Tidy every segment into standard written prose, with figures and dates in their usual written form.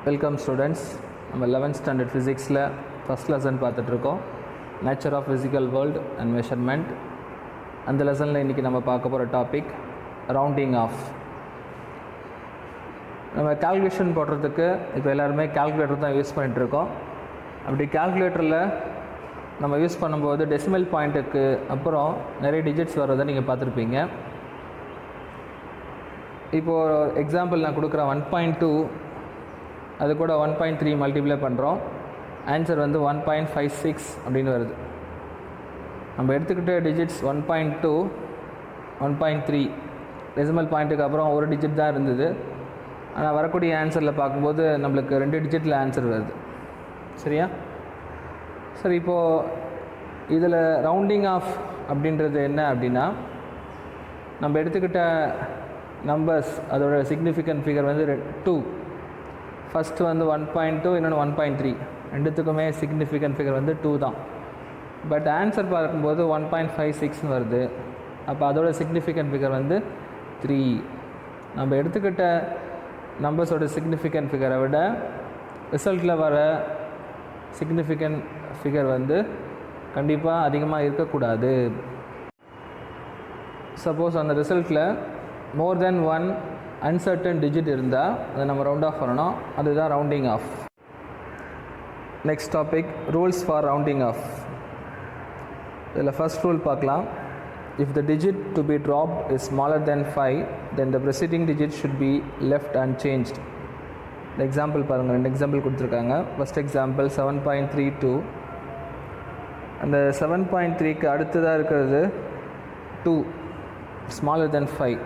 Welcome students. நம்ம 11th standard ஃபிசிக்ஸில் first lesson பார்த்துட்ருக்கோம், nature of physical world and measurement. அந்த லெசனில் இன்றைக்கி நம்ம பார்க்க போகிற டாபிக் ரவுண்டிங் ஆஃப். நம்ம கால்குலேஷன் போடுறதுக்கு இப்போ எல்லாருமே கால்குலேட்டர் தான் யூஸ் பண்ணிகிட்ருக்கோம். அப்படி கால்குலேட்டரில் நம்ம யூஸ் பண்ணும்போது டெசிமல் பாயிண்ட்டுக்கு அப்புறம் நிறைய டிஜிட்ஸ் வர்றதை நீங்கள் பார்த்துருப்பீங்க. இப்போது எக்ஸாம்பிள் நான் கொடுக்குறேன் 1.2, அது கூட 1.3 மல்டிப்ளை பண்ணுறோம். ஆன்சர் வந்து 1.56 அப்படின்னு வருது. நம்ம எடுத்துக்கிட்ட டிஜிட்ஸ் 1.2, 1.3. டெசிமல் பாயிண்ட்டுக்கு அப்புறம் ஒரு டிஜிட் தான் இருந்தது. ஆனால் வரக்கூடிய ஆன்சரில் பார்க்கும்போது நம்மளுக்கு 2 டிஜிட்டில் ஆன்சர் வருது. சரியா? சரி, இப்போது இதில் ரவுண்டிங் ஆஃப் அப்படின்றது என்ன அப்படின்னா, நம்ம எடுத்துக்கிட்ட நம்பர்ஸ் அதோட சிக்னிஃபிகண்ட் ஃபிகர் வந்து 2. ஃபஸ்ட்டு வந்து 1.2, இன்னொன்று 1.3. ரெண்டுத்துக்குமே சிக்னிஃபிகண்ட் ஃபிகர் வந்து 2 தான். பட் ஆன்சர் பார்க்கும்போது 1.56 வருது. அப்போ அதோட சிக்னிஃபிகண்ட் ஃபிகர் வந்து 3. நம்ம எடுத்துக்கிட்ட நம்பர்ஸோட சிக்னிஃபிகண்ட் ஃபிகரை விட ரிசல்ட்டில் வர சிக்னிஃபிகண்ட் ஃபிகர் வந்து கண்டிப்பாக அதிகமாக இருக்கக்கூடாது. சப்போஸ் அந்த ரிசல்ட்டில் மோர் தென் 1 அன்சர்டன் டிஜிட் இருந்தால் அதை நம்ம ரவுண்ட் ஆஃப் பண்ணணும். அதுதான் rounding off. Next topic, rules for rounding off. இதில் ஃபர்ஸ்ட் ரூல் பார்க்கலாம். If the digit to be dropped is smaller then 5, then the preceding digit should be left unchanged. இந்த example பாருங்கள், 2 example கொடுத்துருக்காங்க. First example 7.32. அந்த 7.3க்கு அடுத்ததாக இருக்கிறது 2, smaller then 5.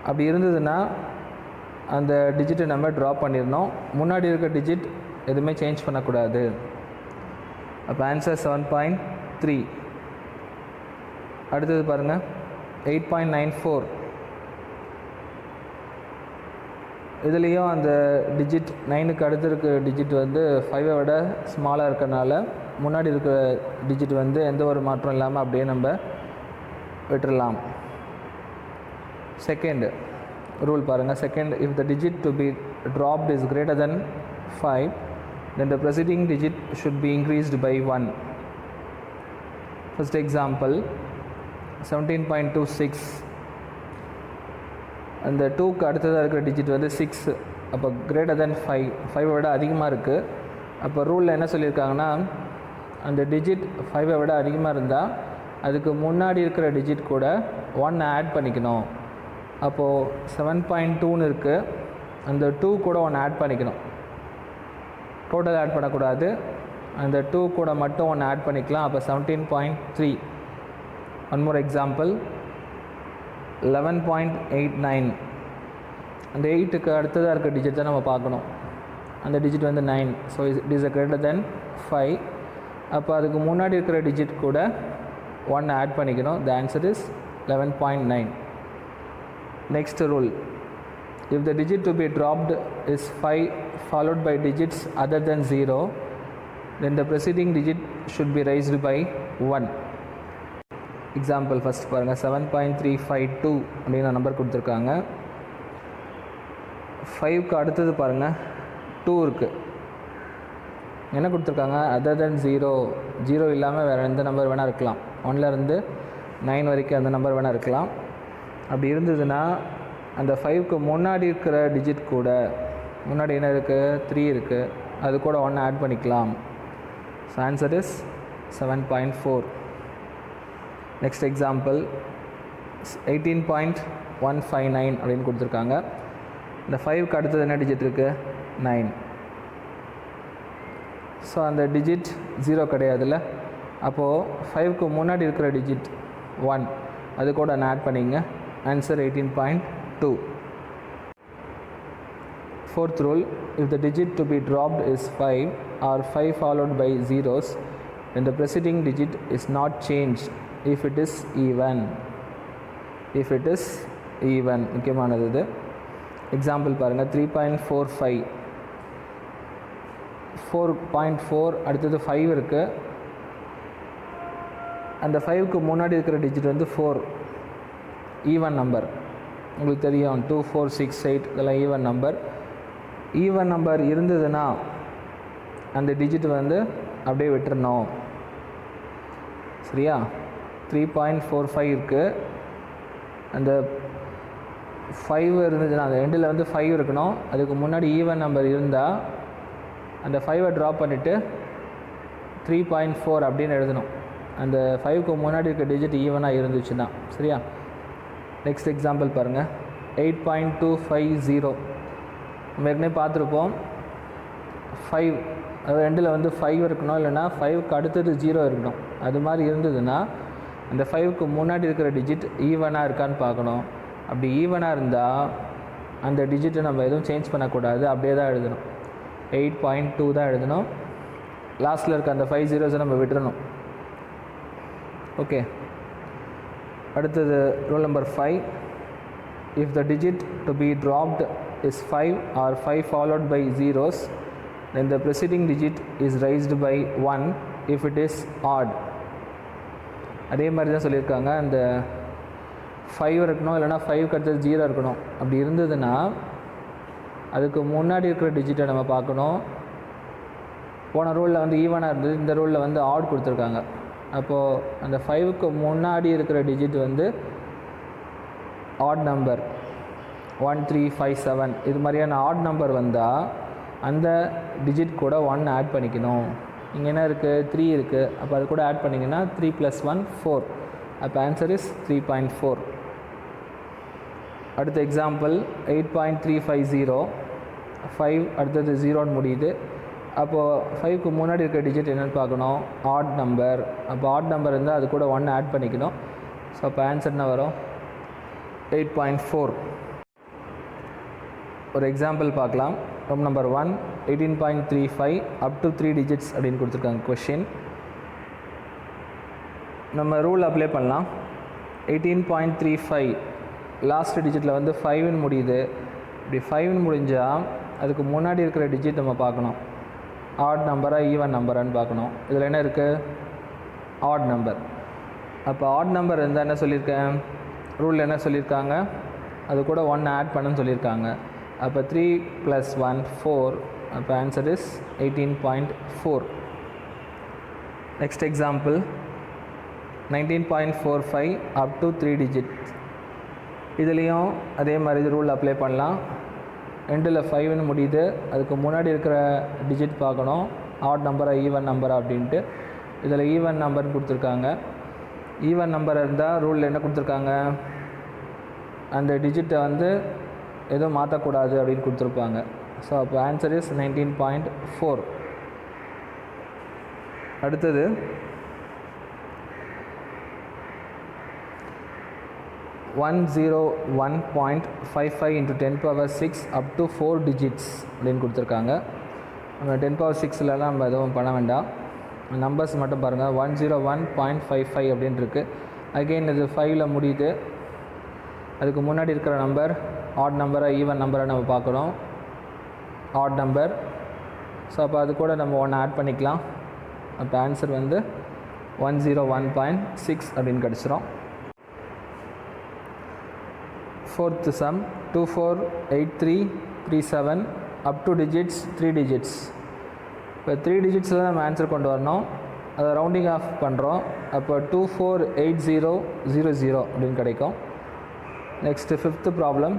அப்படி இருந்ததுன்னா அந்த டிஜிட்டை நம்ம ட்ராப் பண்ணிடணும். முன்னாடி இருக்க டிஜிட் எதுவுமே சேஞ்ச் பண்ணக்கூடாது. அப்போ ஆன்சர் 7.3. அடுத்தது பாருங்கள் 8.94. இதுலேயும் அந்த டிஜிட் 9க்கு அடுத்து இருக்க டிஜிட் வந்து 5ஐ விட ஸ்மாலாக இருக்கிறனால முன்னாடி இருக்கிற டிஜிட் வந்து எந்த ஒரு மாற்றம் இல்லாமல் அப்படியே நம்ம விட்டுடலாம். செகண்ட் ரூல் பாருங்கள். Second, if the digit to be dropped is greater than 5, then the preceding digit should be increased by 1. First example 17.26. அந்த 2க்கு அடுத்ததாக இருக்கிற டிஜிட் வந்து 6. அப்போ கிரேட்டர் தென் 5ஐ விட அதிகமாக இருக்குது. அப்போ ரூலில் என்ன சொல்லியிருக்காங்கன்னா, அந்த டிஜிட் 5ஐ விட அதிகமாக இருந்தால் அதுக்கு முன்னாடி இருக்கிற டிஜிட் கூட 1 ஆட் பண்ணிக்கணும். அப்போது 7.2ன்னு இருக்குது, அந்த 2 கூட 1 ஆட் பண்ணிக்கணும். டோட்டல் ஆட் பண்ணக்கூடாது, அந்த 2 கூட மட்டும் 1 ஆட் பண்ணிக்கலாம். அப்போ 17.3. One more example 11.89. அந்த 8க்கு அடுத்ததாக இருக்க டிஜிட் தான் நம்ம பார்க்கணும். அந்த டிஜிட் வந்து 9. So it is a greater than 5. அப்போ அதுக்கு முன்னாடி இருக்கிற டிஜிட் கூட 1 ஆட் பண்ணிக்கணும். The answer is 11.9. Next rule, if the digit to be dropped is 5 followed by digits other than 0, then the preceding digit should be raised by 1. Example first பாருங்க, 7.352 அப்படிங்கிற number கொடுத்துருக்காங்க. 5க்கு அடுத்தது பாருங்கள் 2 இருக்குது. என்ன கொடுத்துருக்காங்க? other than 0. 0 இல்லாமல் வேறு எந்த நம்பர் வேணால் இருக்கலாம். 1லேருந்து 9 வரைக்கும் அந்த நம்பர் வேணால் இருக்கலாம். அப்படி இருந்ததுன்னா அந்த 5க்கு முன்னாடி இருக்கிற டிஜிட் கூட, முன்னாடி என்ன இருக்குது? 3 இருக்குது, அது கூட 1 ஆட் பண்ணிக்கலாம். So answer is 7.4. Next example 18.159 அப்படின்னு கொடுத்துருக்காங்க. இந்த 5க்கு அடுத்தது என்ன டிஜிட் இருக்குது? 9. ஸோ அந்த டிஜிட் 0 கிடையாதுல்ல. அப்போது 5க்கு முன்னாடி இருக்கிற டிஜிட் 1, அது கூட நான் ஆட் பண்ணிங்க. Answer 18.2. Fourth rule, if the digit to be dropped is 5 or 5 followed by zeros, then the preceding digit is not changed if it is even. If it is even, முக்கியமானது இது. Example பாருங்கள் 3.45. 4.4 அடுத்தது 5 இருக்குது. அந்த 5க்கு முன்னாடி இருக்கிற digit வந்து 4. Even number உங்களுக்கு தெரியும், 2 4 6 8 இதெல்லாம் ஈவன் நம்பர். ஈவன் நம்பர் இருந்ததுன்னா அந்த டிஜிட் வந்து அப்படியே விட்டுறணும். சரியா? 3.45 இருக்குது. அந்த 5 இருந்துச்சுன்னா அந்த எண்டில் வந்து 5 இருக்கணும். அதுக்கு முன்னாடி ஈவன் நம்பர் இருந்தால் அந்த 5 ட்ராப் பண்ணிவிட்டு 3.4 அப்படின்னு எழுதணும். அந்த 5க்கு முன்னாடி இருக்க டிஜிட் ஈவனாக இருந்துச்சுன்னா. சரியா? நெக்ஸ்ட் எக்ஸாம்பிள் பாருங்கள். 8.250 நம்ம ஏற்கனவே பார்த்துருப்போம். 5 அது எண்டில் வந்து 5 இருக்கணும், இல்லைனா 5க்கு அடுத்தது 0 இருக்கணும். அது மாதிரி இருந்ததுன்னா அந்த 5க்கு முன்னாடி இருக்கிற டிஜிட் ஈவனாக இருக்கான்னு பார்க்கணும். அப்படி ஈவனாக இருந்தால் அந்த டிஜிட்டை நம்ம எதுவும் சேஞ்ச் பண்ணக்கூடாது, அப்படியே தான் எழுதணும். 8.2 தான் எழுதணும். லாஸ்ட்டில் இருக்க அந்த 5 zeros நம்ம விட்டுறணும். ஓகே. அடுத்தது rule number 5. If the digit to be dropped is 5 or 5 followed by zeros, then the preceding digit is raised by 1 if it is odd. அதே மாதிரி தான் சொல்லியிருக்காங்க. அந்த 5 இருக்கணும், இல்லைனா 5க்கு அடுத்தது 0 இருக்கணும். அப்படி இருந்ததுன்னா அதுக்கு முன்னாடி இருக்கிற டிஜிட்டை நம்ம பார்க்கணும். போன ரூலில் வந்து ஈவனாக இருந்தது, இந்த ரூலில் வந்து ஆட் கொடுத்துருக்காங்க. அப்போது அந்த 5க்கு முன்னாடி இருக்கிற டிஜிட் வந்து ஆட் நம்பர் 1 3 5 7 இது மாதிரியான ஆட் நம்பர் வந்தால் அந்த டிஜிட் கூட 1 ஆட் பண்ணிக்கணும். இங்கே என்ன இருக்குது? 3 இருக்குது. அப்போ அது கூட ஆட் பண்ணிங்கன்னா 3 + 1 4. அப்போ ஆன்சர் இஸ் 3.4. அடுத்த எக்ஸாம்பிள் 8.350. 5 அடுத்தது 0ன்னு முடியுது. அப்போது 5க்கு முன்னாடி இருக்கிற டிஜிட் என்னென்னு பார்க்கணும்? Add number. அப்போ ஆட் நம்பர் இருந்தால் அது கூட 1 ஆட் பண்ணிக்கணும். ஸோ அப்போ ஆன்சர் என்ன வரும்? 8.4. ஒரு எக்ஸாம்பிள் பார்க்கலாம். ரோம் நம்பர் 1 18.35 up to 3 digits அப்படின்னு கொடுத்துருக்காங்க கொஷின். நம்ம ரூல் அப்ளை பண்ணலாம். 18.35 லாஸ்ட் டிஜிட்டில் வந்து 5ன்னு முடியுது. இப்படி 5ன்னு முடிஞ்சால் அதுக்கு முன்னாடி இருக்கிற டிஜிட் நம்ம பார்க்கணும். ஆட் நம்பராக ஈவன் நம்பரான்னு பார்க்கணும். இதில் என்ன இருக்குது? Add number. அப்போ ஆட் நம்பர் இருந்தால் என்ன சொல்லியிருக்கேன்? ரூலில் என்ன சொல்லியிருக்காங்க? அது கூட 1 ஆட் பண்ணுன்னு சொல்லியிருக்காங்க. அப்போ 3 + 1 4. அப்போ answer is 18.4. Next example 19.45 up to 3 digits. இதுலேயும் அதே மாதிரி ரூல் அப்ளை பண்ணலாம். எண்டில் 5ன்னு முடியுது. அதுக்கு முன்னாடி இருக்கிற டிஜிட் பார்க்கணும். ஆட் நம்பரா ஈவன் நம்பரா அப்படின்ட்டு. இதில் ஈவன் நம்பர்னு கொடுத்துருக்காங்க. ஈவன் நம்பர் இருந்தால் ரூலில் என்ன கொடுத்துருக்காங்க? அந்த டிஜிட்டை வந்து எதுவும் மாற்றக்கூடாது அப்படின்னு கொடுத்துருப்பாங்க. ஸோ அப்போ ஆன்சர் இஸ் 19.4. அடுத்தது 101.55 into 10⁶ up to 4 digits அப்படின்னு கொடுத்துருக்காங்க. நம்ம 10⁶லலாம் நம்ம எதுவும் பண்ண வேண்டாம். நம்பர்ஸ் மட்டும் பாருங்கள். 101.55 அப்படின்னு இருக்குது. அகெயின் இது 5ல் முடியுது. அதுக்கு முன்னாடி இருக்கிற நம்பர் ஆட் நம்பரை ஈவன் நம்பரை நம்ம பார்க்குறோம். Add number. ஸோ அப்போ அது கூட நம்ம 1 ஆட் பண்ணிக்கலாம். அப்போ ஆன்சர் வந்து 101.6 அப்படின்னு கிடச்சிரும். Fourth some 248337 up to digits 3 digits. இப்போ 3 digitsல நம்ம ஆன்சர் கொண்டு வரணும். அதை ரவுண்டிங் ஆஃப் பண்ணுறோம். அப்போ 248000 அப்படின்னு கிடைக்கும். Next fifth problem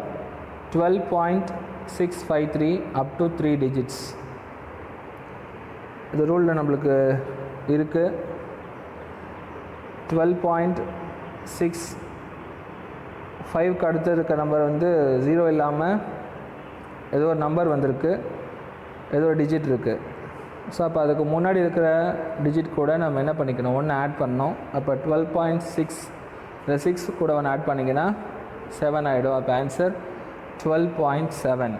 12.653 up to 3 digits. இது ரூலில் நம்மளுக்கு இருக்குது. 12.65க்கு அடுத்து இருக்க நம்பர் வந்து 0 இல்லாமல் ஏதோ ஒரு நம்பர் வந்திருக்கு, ஏதோ ஒரு டிஜிட் இருக்குது. ஸோ அப்போ அதுக்கு முன்னாடி இருக்கிற டிஜிட் கூட நம்ம என்ன பண்ணிக்கணும்? 1 ஆட் பண்ணோம். அப்போ 12.6 இந்த 6 கூட 1 ஆட் பண்ணிங்கன்னா 7 ஆகிடும். அப்போ ஆன்சர் 12.7.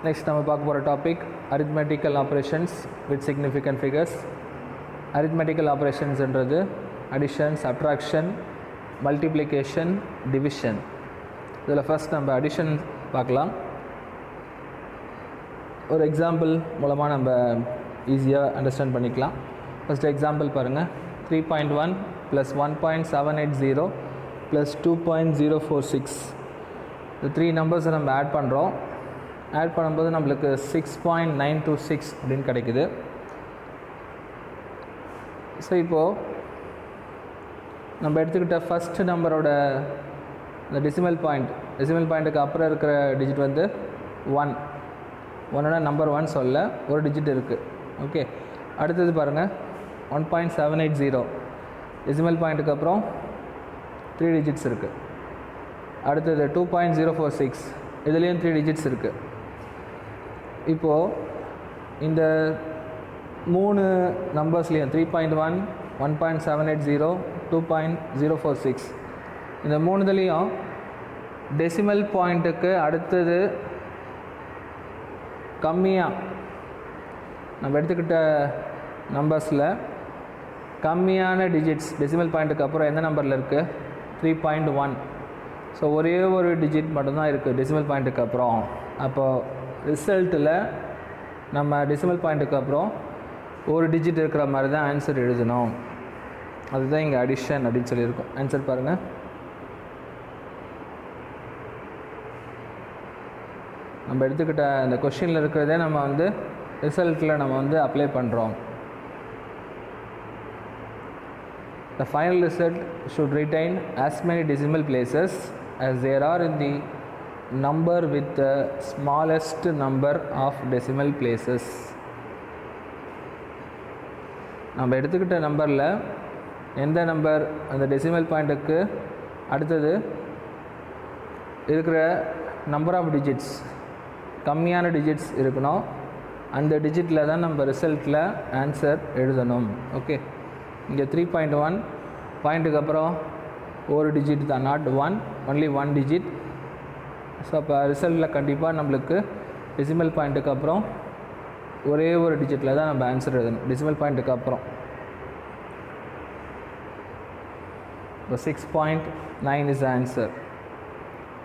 நெக்ஸ்ட் நம்ம பார்க்க போகிற topic arithmetical operations with significant figures. Arithmetical ஆப்ரேஷன்ஸ்ன்றது அடிஷன், சப்ட்ராக்ஷன், மல்டிப்ளிகேஷன், டிவிஷன். இதில் ஃபஸ்ட் நம்ம அடிஷன் பார்க்கலாம். ஒரு எக்ஸாம்பிள் மூலமாக நம்ம ஈஸியாக அண்டர்ஸ்டாண்ட் பண்ணிக்கலாம். ஃபஸ்ட் எக்ஸாம்பிள் பாருங்கள். 3.1 + 1.780 + 2.046. இந்த 3 நம்பர்ஸை நம்ம ஆட் பண்ணுறோம். ஆட் பண்ணும்போது நம்மளுக்கு 6.926 அப்படின்னு கிடைக்குது. ஸோ இப்போது நம்ம எடுத்துக்கிட்ட ஃபஸ்ட்டு நம்பரோட இந்த டெசிமல் பாயிண்ட்டுக்கு அப்புறம் இருக்கிற டிஜிட் வந்து 1 நம்பர் 1 சொல்ல ஒரு டிஜிட் இருக்குது. ஓகே, அடுத்தது பாருங்கள் 1.780 டெசிமல் பாயிண்ட்டுக்கு அப்புறம் 3 டிஜிட்ஸ் இருக்குது. அடுத்தது 2.046 இதுலேயும் 3 டிஜிட்ஸ் இருக்குது. இப்போது இந்த 3 நம்பர்ஸ்லேயும் 3.1, 1.780, 2.046 இந்த 3இதுலேயும் டெசிமல் பாயிண்ட்டுக்கு அடுத்தது கம்மியாக நம்ம எடுத்துக்கிட்ட நம்பர்ஸில் கம்மியான டிஜிட்ஸ் டெசிமல் பாயிண்ட்டுக்கு அப்புறம் எந்த நம்பரில் இருக்குது? 3.1. ஸோ ஒரே ஒரு டிஜிட் மட்டும்தான் இருக்குது டெசிமல் பாயிண்ட்டுக்கு அப்புறம். அப்போது ரிசல்ட்டில் நம்ம டெசிமல் பாயிண்ட்டுக்கு அப்புறம் ஒரு டிஜிட் இருக்கிற மாதிரி தான் ஆன்சர் எழுதணும். அதுதான் இங்கே அடிஷன் அப்படின்னு சொல்லியிருக்கோம். ஆன்சர் பாருங்கள். நம்ம எடுத்துக்கிட்ட இந்த கொஷினில் இருக்கிறதே நம்ம வந்து ரிசல்ட்டில் நம்ம வந்து அப்ளை பண்ணுறோம். The final result should retain as many decimal places as there are in the number with the smallest number of decimal places. நம்ம எடுத்துக்கிட்ட நம்பரில் எந்த நம்பர் அந்த டெசிமல் பாயிண்ட்டுக்கு அடுத்தது இருக்கிற நம்பர் ஆஃப் டிஜிட்ஸ் கம்மியான டிஜிட்ஸ் இருக்கணும், அந்த டிஜிட்டில் தான் நம்ம ரிசல்ட்டில் ஆன்சர் எழுதணும். ஓகே, இங்கே 3.1 பாயிண்ட்டுக்கு அப்புறம் ஒரு டிஜிட் தான், நாட் 1, ஒன்லி 1 டிஜிட். ஸோ அப்போ ரிசல்ட்டில் கண்டிப்பாக நம்மளுக்கு டெசிமல் பாயிண்ட்டுக்கு அப்புறம் ஒரே ஒரு டிஜிட்டில் தான் நம்ம ஆன்சர் எழுதணும் டெசிமல் பாயிண்ட்டுக்கு அப்புறம். இப்போ 6.9 இஸ் ஆன்சர்.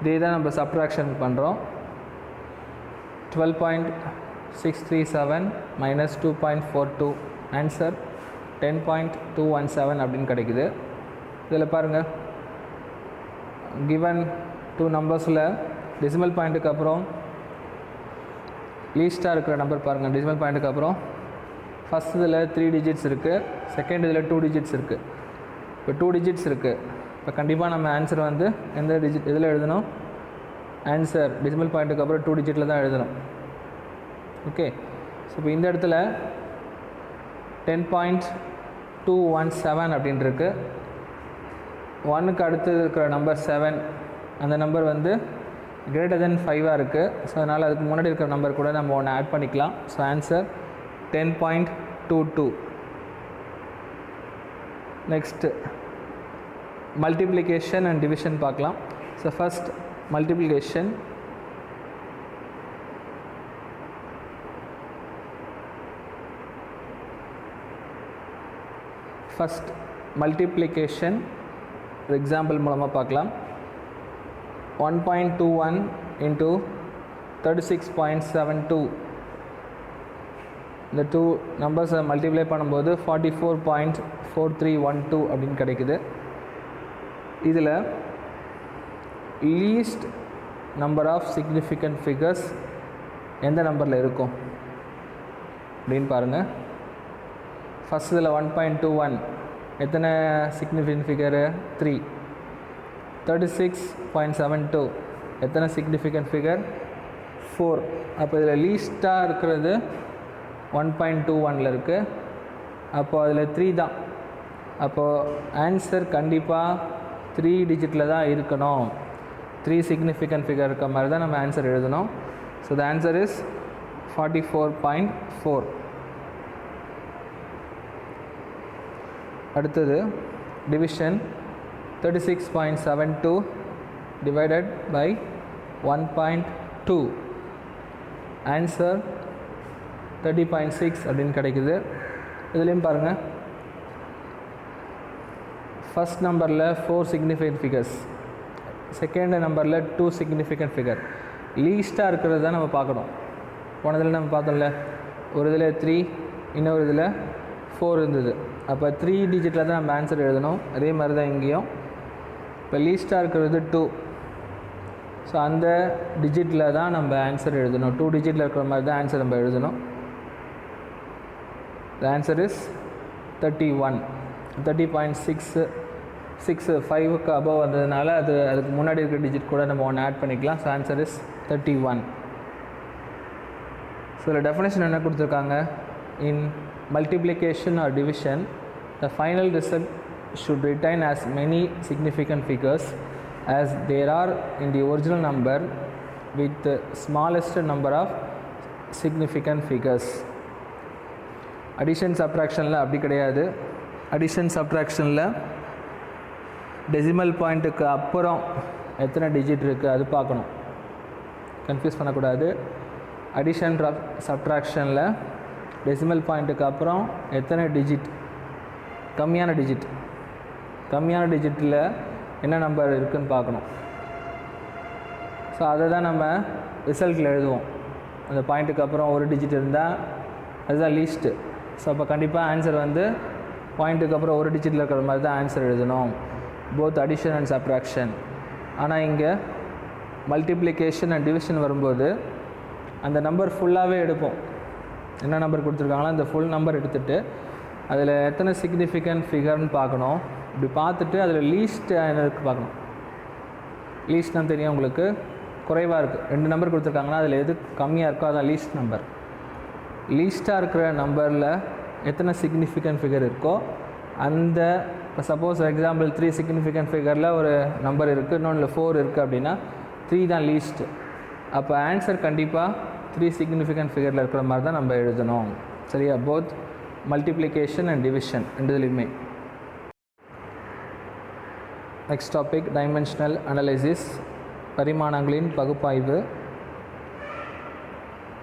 இதே தான் நம்ம சப்ட்ராக்ஷன் பண்ணுறோம். 12.637 minus 2.42 ஆன்சர் 10.217 அப்படின்னு கிடைக்குது. இதில் பாருங்கள், கிவன் 2 நம்பர்ஸில் டெசிமல் பாயிண்ட்டுக்கு அப்புறம் லீஸ்ட்டாக இருக்கிற நம்பர் பாருங்கள். டெசிமல் பாயிண்ட்டுக்கு அப்புறம் ஃபஸ்ட் இதில் 3 டிஜிட்ஸ் இருக்குது, செகண்ட் இதில் 2 டிஜிட்ஸ் இருக்குது. இப்போ 2 டிஜிட்ஸ் இருக்குது. இப்போ கண்டிப்பாக நம்ம ஆன்சர் வந்து எந்த டிஜிட் இதில் எழுதணும்? ஆன்சர் டெசிமல் பாயிண்ட்டுக்கு அப்புறம் 2 டிஜிட்டில் தான் எழுதணும். ஓகே, ஸோ இப்போ இந்த இடத்துல 10.217 அப்படின்னு இருக்குது. 1க்கு அடுத்து இருக்கிற நம்பர் 7, அந்த நம்பர் வந்து கிரேட்டர் தென் 5ஆக இருக்குது. ஸோ அதனால் அதுக்கு முன்னாடி இருக்கிற நம்பர் கூட நம்ம ஒன்று ஆட் பண்ணிக்கலாம். So answer 10.22. Next multiplication and division பார்க்கலாம். So first multiplication. First multiplication example மூலமாக பார்க்கலாம். 1.21 into 36.72 இந்த 2 நம்பர்ஸை மல்டிப்ளை பண்ணும்போது 44.4312 அப்படின்னு கிடைக்குது. இதில் least number of significant figures எந்த நம்பரில் இருக்கும் அப்படின்னு பாருங்கள். ஃபஸ்ட் இதில் 1.21 எத்தனை சிக்னிஃபிகண்ட் ஃபிகரு? 3. 36.72 எத்தனை சிக்னிஃபிகண்ட் ஃபிகர்? 4. அப்போ இதில் லீஸ்ட்டாக இருக்கிறது 1.21 இருக்குது. அப்போது அதில் 3 தான். அப்போது ஆன்சர் கண்டிப்பாக 3 டிஜிட்டில் தான் இருக்கணும். 3 சிக்னிஃபிகண்ட் ஃபிகர் இருக்க மாதிரி தான் நம்ம ஆன்சர் எழுதணும். So the answer is 44.4. அடுத்தது டிவிஷன். 36.72 divided by 1.2 ஆன்சர் 30.6 அப்படின்னு கிடைக்குது. இதுலேயும் பாருங்கள், ஃபஸ்ட் நம்பரில் 4 சிக்னிஃபிகண்ட் ஃபிகர்ஸ், செகண்ட் நம்பரில் 2 சிக்னிஃபிகண்ட் ஃபிகர். லீஸ்ட்டாக இருக்கிறது தான் நம்ம பார்க்கணும். போனதில் நம்ம பார்த்தோம்ல, ஒரு இதில் 3, இன்னொரு இதில் 4 இருந்தது. அப்போ 3 டிஜிட்டில் தான் நம்ம ஆன்சர் எழுதணும். அதே மாதிரி தான் இங்கேயும். இப்போ லீஸ்ட்டாக இருக்கிறது 2. ஸோ அந்த டிஜிட்டில் தான் நம்ம ஆன்சர் எழுதணும். 2 டிஜிட்டில் இருக்கிற மாதிரி தான் ஆன்சர் நம்ம எழுதணும். The answer is 31. 30.65க்கு அபவ் வந்ததுனால அதுக்கு முன்னாடி இருக்கிற டிஜிட் கூட நம்ம ஒன்று ஆட் பண்ணிக்கலாம். So answer is 31. ஸோ இதில் டெஃபினேஷன் என்ன கொடுத்துருக்காங்க? In multiplication or division the final result should retain as many significant figures as there are in the original number with the smallest number of significant figures. addition subtractionல அப்படி கிடையாது. addition subtractionல decimal பாயிண்ட்டுக்கு அப்புறம் எத்தனை digit இருக்குது அது பார்க்கணும், confuse பண்ணக்கூடாது. addition subtractionல decimal பாயிண்ட்டுக்கு அப்புறம் எத்தனை டிஜிட், கம்மியான டிஜிட்டில் என்ன நம்பர் இருக்குதுன்னு பார்க்கணும். ஸோ அதை தான் நம்ம ரிசல்ட்டில் எழுதுவோம். அந்த பாயிண்ட்டுக்கு அப்புறம் ஒரு டிஜிட் இருந்தால் அதுதான் லீஸ்ட்டு. ஸோ அப்போ கண்டிப்பாக ஆன்சர் வந்து பாயிண்ட்டுக்கு அப்புறம் ஒரு டிஜிட்டில் இருக்கிற மாதிரி தான் ஆன்சர் எழுதணும், போத் அடிஷன் அண்ட் சப்ட்ராக்ஷன். ஆனால் இங்கே மல்டிப்ளிகேஷன் அண்ட் டிவிஷன் வரும்போது அந்த நம்பர் ஃபுல்லாகவே எடுப்போம். என்ன நம்பர் கொடுத்துருக்காங்களோ அந்த ஃபுல் நம்பர் எடுத்துகிட்டு அதில் எத்தனை சிக்னிஃபிகண்ட் ஃபிகர்னு பார்க்கணும். இப்படி பார்த்துட்டு அதில் லீஸ்ட் என்ன இருக்குது பார்க்கணும். லீஸ்ட்னா தெரியும் உங்களுக்கு, குறைவாக இருக்குது. 2 நம்பர் கொடுத்துருக்காங்கன்னா அதில் எது கம்மியாக இருக்கோ அதான் லீஸ்ட் நம்பர். லீஸ்ட்டாக இருக்கிற நம்பரில் எத்தனை சிக்னிஃபிகண்ட் ஃபிகர் இருக்கோ அந்த, இப்போ சப்போஸ் எக்ஸாம்பிள் 3 சிக்னிஃபிகண்ட் ஃபிகரில் ஒரு நம்பர் இருக்குது, இன்னொன்று 4 இருக்குது அப்படின்னா 3 தான் லீஸ்ட்டு. அப்போ ஆன்சர் கண்டிப்பாக 3 சிக்னிஃபிகண்ட் ஃபிகரில் இருக்கிற மாதிரி தான் நம்ம எழுதணும். சரியா? போத் மல்டிப்ளிகேஷன் அண்ட் டிவிஷன் ரெண்டுலேயுமே. நெக்ஸ்ட் டாபிக் டைமென்ஷனல் அனலைசிஸ், பரிமாணங்களின் பகுப்பாய்வு.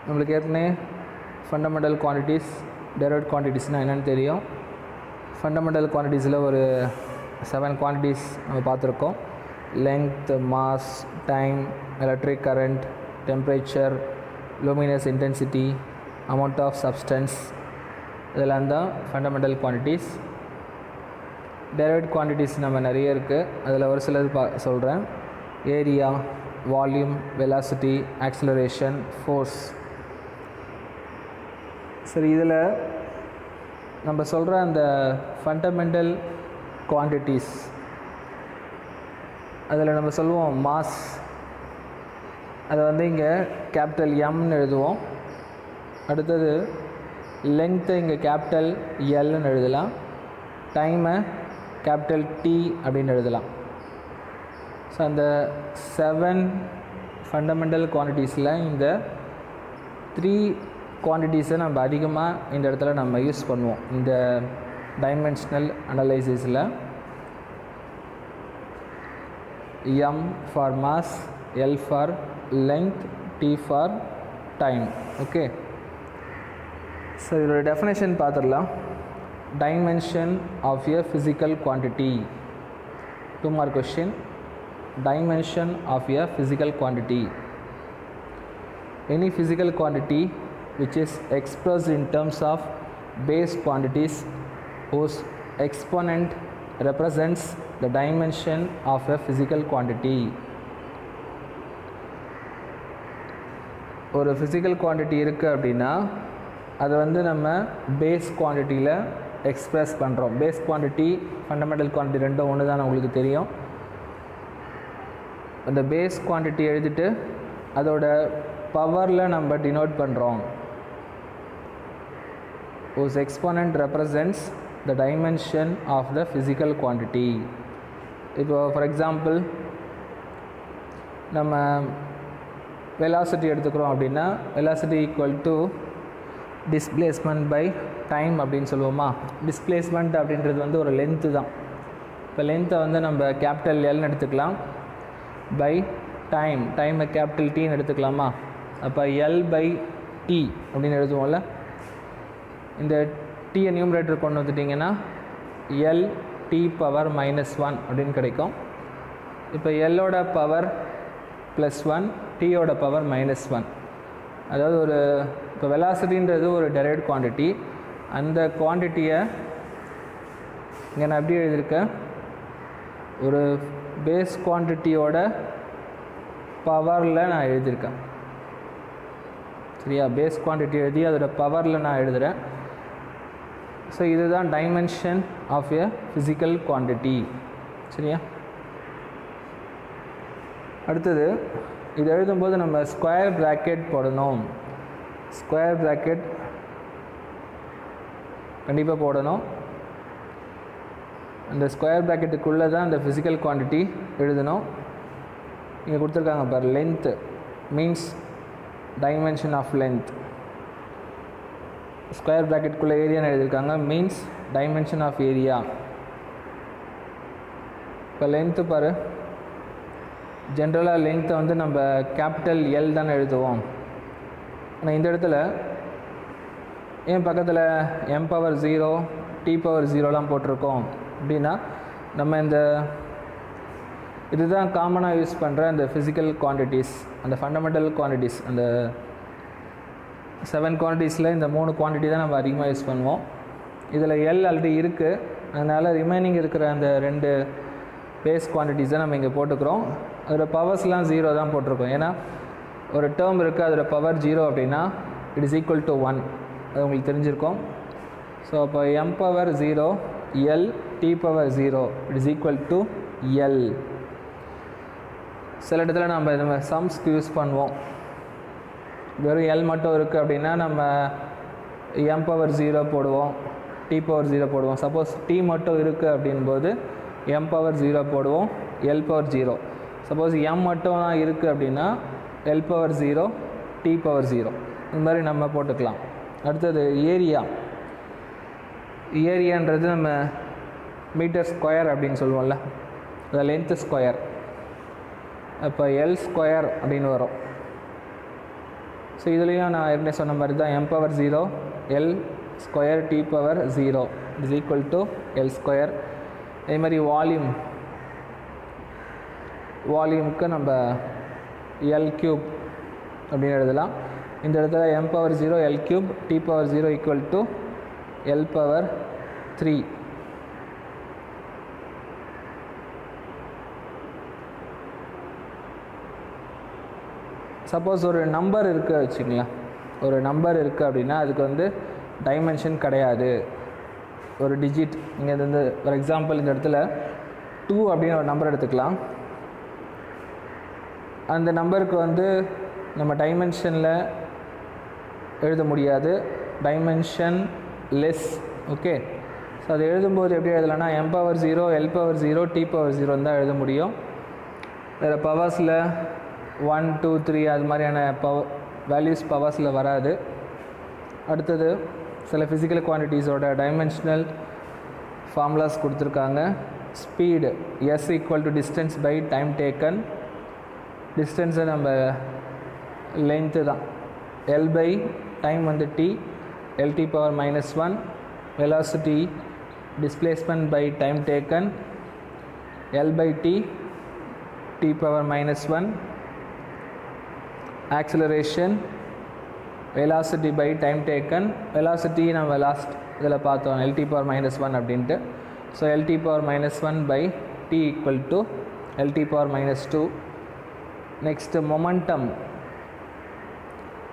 நம்மளுக்கு ஏற்கனவே ஃபண்டமெண்டல் குவான்டிட்டிஸ், டெரைவ்ட் குவான்டிட்டிஸ்னால் என்னென்னு தெரியும். ஃபண்டமெண்டல் குவான்டிட்டிஸில் ஒரு 7 குவான்டிட்டிஸ் நம்ம பார்த்துருக்கோம். Length, mass, time, electric current, temperature, luminous intensity, amount of substance, இதெல்லாம் தான் ஃபண்டமெண்டல் குவான்டிட்டிஸ். டெரைவ்ட் குவான்டிட்டிஸ் நம்ம நிறைய இருக்குது. அதில் ஒரு சிலது சொல்கிறேன். Area, volume, velocity, acceleration, force. சரி, இதில் நம்ம சொல்கிற அந்த ஃபண்டமெண்டல் குவான்டிட்டிஸ், அதில் நம்ம சொல்லுவோம் மாஸ், அதை வந்து இங்கே கேபிட்டல் எம்னு எழுதுவோம். அடுத்தது லென்த்தை இங்கே கேபிட்டல் எல்னு எழுதலாம். டைமை கேபிட்டல் டி அப்படின்னு எழுதலாம். ஸோ அந்த 7 ஃபண்டமெண்டல் குவான்டிட்டிஸில் இந்த 3 குவான்டிட்டிஸை நம்ம அதிகமாக இந்த இடத்துல நம்ம யூஸ் பண்ணுவோம் இந்த டைமென்ஷனல் அனலைசிஸில். M for mass, L for length, T for time. Okay, so இதோட டெஃபினேஷன் பார்த்துடலாம். Dimension of a physical quantity. 2 mark question. Dimension of a physical quantity. Any physical quantity which is expressed in terms of base quantities whose exponent represents the dimension of a physical quantity. ஒரு physical quantity இருக்குது அப்படின்னா அதை வந்து நம்ம base குவான்டிட்டியில் express பண்ணுறோம். Base quantity, fundamental quantity ரெண்டும் ஒன்று தான் உங்களுக்கு தெரியும். அந்த பேஸ் குவான்டிட்டி எழுதிட்டு அதோட பவரில் நம்ம டினோட் பண்ணுறோம். whose exponent represents the dimension of the physical quantity. இப்போ ஃபார் எக்ஸாம்பிள் நம்ம வெலாசிட்டி எடுத்துக்கிறோம் அப்படின்னா velocity equal to displacement by time அப்படின்னு சொல்லுவோமா. டிஸ்பிளேஸ்மெண்ட் அப்படின்றது வந்து ஒரு லென்த்து தான். இப்போ லென்த்தை வந்து நம்ம கேபிட்டல் எல்னு எடுத்துக்கலாம். பை டைமை கேபிட்டல் டின்னு எடுத்துக்கலாமா. அப்போ எல் பை டி அப்படின்னு எழுதுவோம்ல. இந்த டியை நியூமரேட்டர் கொண்டு வந்துட்டிங்கன்னா எல் டி பவர் -1 அப்படின்னு கிடைக்கும். இப்போ எல்லோட பவர் +1, டியோட பவர் -1. அதாவது ஒரு இப்போ வெலாசிட்டின்றது ஒரு டெரைவ்ட் குவான்டிட்டி. அந்த குவான்டிட்டியை இங்கே நான் எப்படி எழுதியிருக்கேன், ஒரு பேஸ் குவான்டிட்டியோட பவரில் நான் எழுதியிருக்கேன். சரியா, பேஸ் குவான்டிட்டி எழுதி அதோட பவரில் நான் எழுதுகிறேன். ஸோ இதுதான் dimension of a physical quantity. சரியா, அடுத்தது இது எழுதும்போது நம்ம ஸ்கொயர் ப்ராக்கெட் போடணும். ஸ்கொயர் ப்ராக்கெட் கண்டிப்பாக போடணும். அந்த ஸ்கொயர் ப்ராக்கெட்டுக்குள்ளே தான் அந்த ஃபிசிக்கல் குவான்டிட்டி எழுதணும். இங்கே கொடுத்துருக்காங்க பார், length means dimension of length. Square ப்ராக்கெட்டுக்குள்ளே ஏரியான்னு எழுதியிருக்காங்க, மீன்ஸ் டைமென்ஷன் ஆஃப் ஏரியா. இப்போ லென்த்து பாரு, ஜென்ரலாக லென்த்தை வந்து நம்ம கேபிட்டல் எல் தானே எழுதுவோம். ஆனால் இந்த இடத்துல ஏன் பக்கத்தில் m⁻0 t⁻0லாம் போட்டிருக்கோம் அப்படின்னா, நம்ம இந்த இதுதான் காமனாக யூஸ் பண்ணுற அந்த ஃபிசிக்கல் குவான்டிட்டிஸ், அந்த ஃபண்டமெண்டல் குவான்டிட்டிஸ். அந்த 7 குவான்டிட்டிஸில் இந்த 3 குவான்டிட்டி தான் நம்ம அதிகமாக யூஸ் பண்ணுவோம். இதில் எல் ஆல்ரெடி இருக்குது, அதனால் ரிமைனிங் இருக்கிற அந்த 2 பேஸ் குவான்டிட்டிஸ் தான் நம்ம இங்கே போட்டுக்கிறோம். அதோட பவர்ஸ்லாம் 0 தான் போட்டிருக்கோம். ஏன்னா ஒரு டேர்ம் இருக்குது, அதோட பவர் 0 அப்படின்னா இட் இஸ் ஈக்குவல் டு 1. அது உங்களுக்கு தெரிஞ்சிருக்கும். ஸோ அப்போ m⁻0 L t⁻0 it is equal to L. சில இடத்துல நம்ம இந்த சம்ஸ்க்கு யூஸ் பண்ணுவோம். வெறும் L மட்டும் இருக்குது அப்படின்னா நம்ம m⁻0 போடுவோம், t⁻0 போடுவோம். சப்போஸ் t மட்டும் இருக்குது அப்படின்போது m⁻0 போடுவோம், L⁻0. சப்போஸ் m மட்டும் தான் இருக்குது அப்படின்னா L⁻0 t⁻0 இந்த மாதிரி நம்ம போட்டுக்கலாம். அடுத்தது ஏரியா. ஏரியான்றது நம்ம மீட்டர் ஸ்கொயர் அப்படின்னு சொல்லுவோம்ல, அது லென்த்து ஸ்கொயர். அப்போ எல் ஸ்கொயர் அப்படின்னு வரும். ஸோ இதுலேயும் நான் ஏற்கனவே சொன்ன மாதிரி தான் m⁻0 L square t⁻0 is equal to L square. அதே மாதிரி வால்யூமுக்கு நம்ம L³ அப்படின்னு எழுதலாம். இந்த இடத்துல m⁻0 L³ t⁻0 equal to L⁻3. Suppose ஒரு நம்பர் இருக்குது வச்சுங்களேன், ஒரு நம்பர் இருக்குது அப்படின்னா அதுக்கு வந்து டைமென்ஷன் கிடையாது. ஒரு டிஜிட் இங்கே வந்து ஃபார் எக்ஸாம்பிள் இந்த இடத்துல 2 அப்படின்னு ஒரு நம்பர் எடுத்துக்கலாம். அந்த நம்பருக்கு வந்து நம்ம டைமென்ஷனில் எழுத முடியாது, டைமென்ஷன் லெஸ். ஓகே, ஸோ அது எழுதும்போது எப்படி எழுதலாம்னா m⁻0 L⁻0 t⁻0 தான் எழுத முடியும். வேறு பவர்ஸில் 1 2 3 அது மாதிரியான வேல்யூஸ் பவர்ஸில் வராது. அடுத்தது சில ஃபிசிக்கல் குவான்டிட்டிஸோட டைமென்ஷனல் ஃபார்முலாஸ் கொடுத்துருக்காங்க. Speed s equal to distance by time taken. டிஸ்டன்ஸை நம்ம லென்த்து தான், L பை டைம் வந்து t, Lt⁻−1. Velocity displacement by time taken L by t, t⁻−1. Acceleration velocity by time taken. Velocity நம்ம last இதில் பார்த்தோம் Lt⁻−1 அப்படின்ட்டு. ஸோ Lt⁻−1 by t equal to Lt⁻−2. Next momentum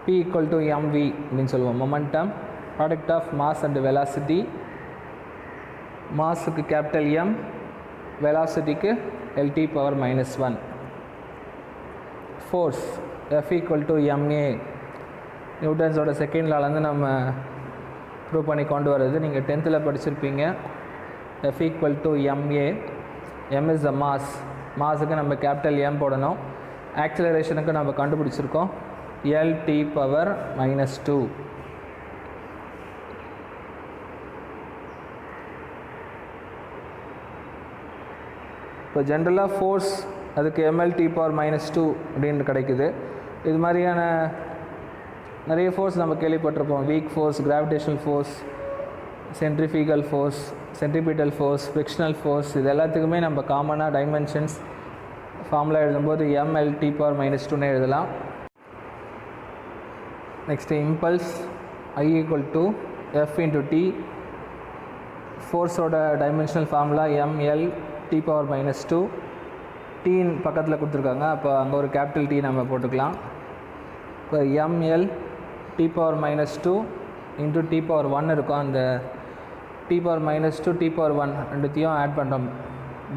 P equal to mv அப்படின்னு சொல்லுவோம். Momentum product of mass and velocity. மாஸுக்கு capital M, வெலாசிட்டிக்கு Lt⁻−1. Force F equal to ma. நியூட்டன்ஸோட second லாலேருந்து நம்ம ப்ரூவ் பண்ணி கொண்டு வர்றது நீங்கள் 10th படிச்சிருப்பீங்க. F equal to ma. m is the mass. மாஸுக்கு நம்ம கேபிட்டல் M போடணும். ஆக்சிலரேஷனுக்கு நம்ம கண்டுபிடிச்சிருக்கோம் Lt⁻−2. இப்போ ஜென்ரலாக ஃபோர்ஸ் அதுக்கு mL⁻−2 அப்படின்னு கிடைக்குது. இது மாதிரியான நிறைய ஃபோர்ஸ் நம்ம கேள்விப்பட்டிருப்போம். Weak force, gravitational force, centrifugal force, centripetal force, frictional force, இது எல்லாத்துக்குமே நம்ம காமனாக டைமென்ஷன்ஸ் ஃபார்முலா எழுதும்போது mL⁻−2ன்னு எழுதலாம். Next impulse I equal to F into T. ஃபோர்ஸோட டைமென்ஷனல் ஃபார்முலா mL⁻2. டீன் பக்கத்தில் கொடுத்துருக்காங்க, அப்போ அங்கே ஒரு கேபிட்டல் டி நம்ம போட்டுக்கலாம். இப்போ ml t⁻−2 இன்ட்டு t⁻1 இருக்கும். அந்த t⁻−2 t⁻1 ரெண்டுத்தையும் ஆட் பண்ணுறோம்.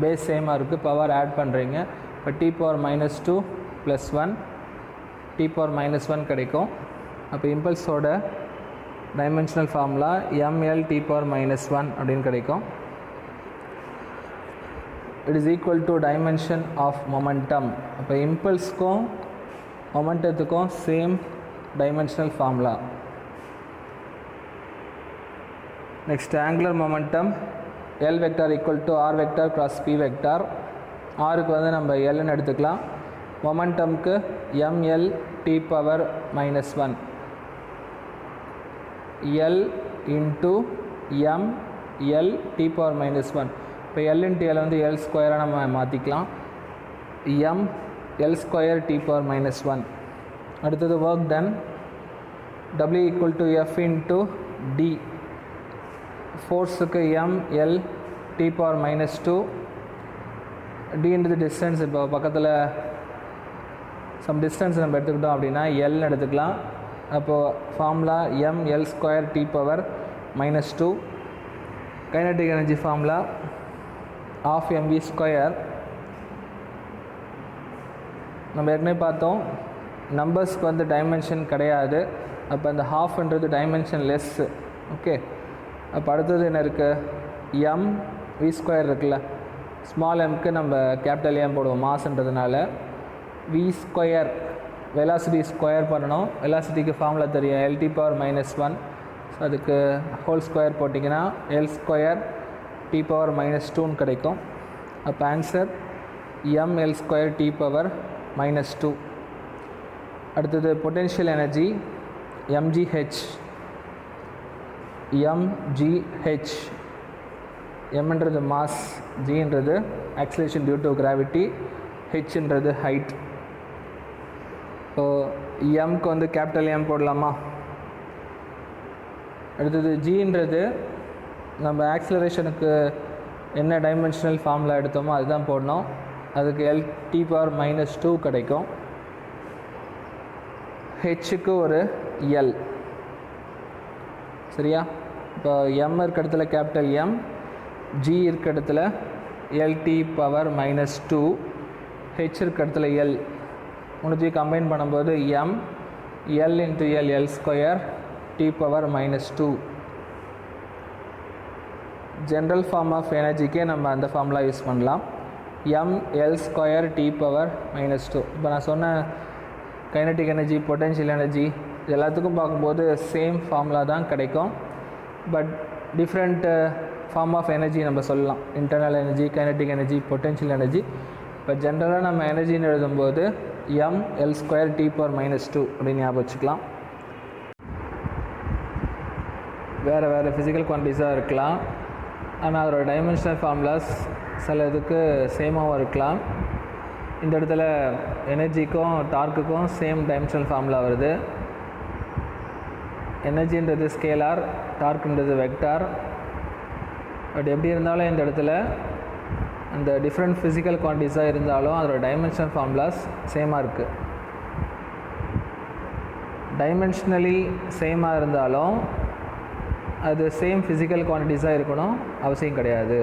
பேஸ் சேமாக இருக்குது, பவர் ஆட் பண்ணுறீங்க. இப்போ t⁻−2 + 1 t⁻−1 கிடைக்கும். அப்போ இம்பல்ஸோட டைமென்ஷனல் ஃபார்முலா ml t⁻−1 அப்படின்னு கிடைக்கும். It is equal to dimension of momentum. அப்போ இம்பல்ஸுக்கும் மொமெண்டத்துக்கும் same dimensional formula. Next angular momentum L vector equal to R vector cross P vector. ஆருக்கு வந்து நம்ம Lன்னு எடுத்துக்கலாம். மொமெண்டம்க்கு ml t⁻−1 L into ml t⁻−1. இப்போ L இன்ட்டு L வந்து L ஸ்கொயராக நம்ம மாற்றிக்கலாம். m L² t⁻−1. அடுத்தது work done W equal to F into D. ஃபோர்ஸுக்கு ml t⁻−2. டின்றது டிஸ்டன்ஸ். இப்போ பக்கத்தில் சம் டிஸ்டன்ஸ் நம்ம எடுத்துக்கிட்டோம் அப்படின்னா Lன்னு எடுத்துக்கலாம். அப்போது formula ml² t⁻−2. Kinetic energy formula ½ mv². நம்ம ஏற்கனவே பார்த்தோம், நம்பர்ஸ்க்கு வந்து டைமென்ஷன் கிடையாது. அப்போ அந்த ஹாஃப்ன்றது டைமென்ஷன் லெஸ். ஓகே, அப்போ அடுத்தது என்ன இருக்குது, v² இருக்குல்ல, ஸ்மால் எம்க்கு நம்ம கேபிட்டல் M போடுவோம் மாஸ்ன்றதுனால. v² வெலாசிட்டி ஸ்கொயர் பண்ணணும். வெலாசிட்டிக்கு ஃபார்முலா தெரியும், L⁻−1. ஸோ அதுக்கு ஹோல் ஸ்கொயர் போட்டிங்கன்னா L² t⁻−2 கிடைக்கும். அப்போ ஆன்சர் ml² t⁻−2. அடுத்தது பொட்டென்ஷியல் எனர்ஜி mgh. mன்றது மாஸ், gன்றது ஆக்சிலரேஷன் டியூ டு கிராவிட்டி, hன்றது ஹைட். இப்போது எம்க்கு வந்து கேபிட்டல் M போடலாமா? அடுத்தது ஜின்றது நம்ம ஆக்சிலரேஷனுக்கு என்ன டைமென்ஷனல் ஃபார்முலா எடுத்தோமோ அதுதான் போடணும். அதுக்கு L⁻−2 கிடைக்கும். ஹெச்சுக்கு ஒரு L. சரியா? இப்போ M இருக்க இடத்துல கேபிட்டல் M, G இருக்க இடத்துல L⁻−2, H இருக்க இடத்துல L. மூணுத்தையும் கம்பைன் பண்ணும்போது m L into L L² t⁻−2. General form of எனர்ஜிக்கே நம்ம அந்த ஃபார்முலா யூஸ் பண்ணலாம், ml² t⁻−2. இப்போ நான் சொன்ன கைனடிக் எனர்ஜி, பொட்டென்ஷியல் எனர்ஜி இது எல்லாத்துக்கும் பார்க்கும்போது சேம் ஃபார்முலா தான் கிடைக்கும். But different form of energy நம்ம சொல்லலாம், internal energy, kinetic energy, potential energy. இப்போ ஜென்ரலாக நம்ம எனர்ஜின்னு எழுதும்போது ml² t⁻−2 அப்படின்னு ஞாபகம் வச்சுக்கலாம். வேறு வேறு ஃபிசிக்கல் குவான்டிட்டிஸாக இருக்கலாம், ஆனால் அதோட டைமென்ஷனல் ஃபார்முலாஸ் சில இதுக்கு சேமாகவும் இருக்கலாம். இந்த இடத்துல எனர்ஜிக்கும் டார்க்குக்கும் சேம் டைமென்ஷனல் ஃபார்முலா வருது. எனர்ஜின்றது ஸ்கேலார், டார்க்குன்றது வெக்டார். பட் எப்படி இருந்தாலும் இந்த இடத்துல அந்த டிஃப்ரெண்ட் ஃபிசிக்கல் குவான்டிட்டிஸாக இருந்தாலும் அதோட டைமென்ஷனல் ஃபார்முலாஸ் சேமாக இருக்குது. டைமென்ஷனலி சேமாக இருந்தாலும் அது சேம் ஃபிசிக்கல் குவான்டிட்டிஸாக இருக்கணும் அவசியம் கிடையாது.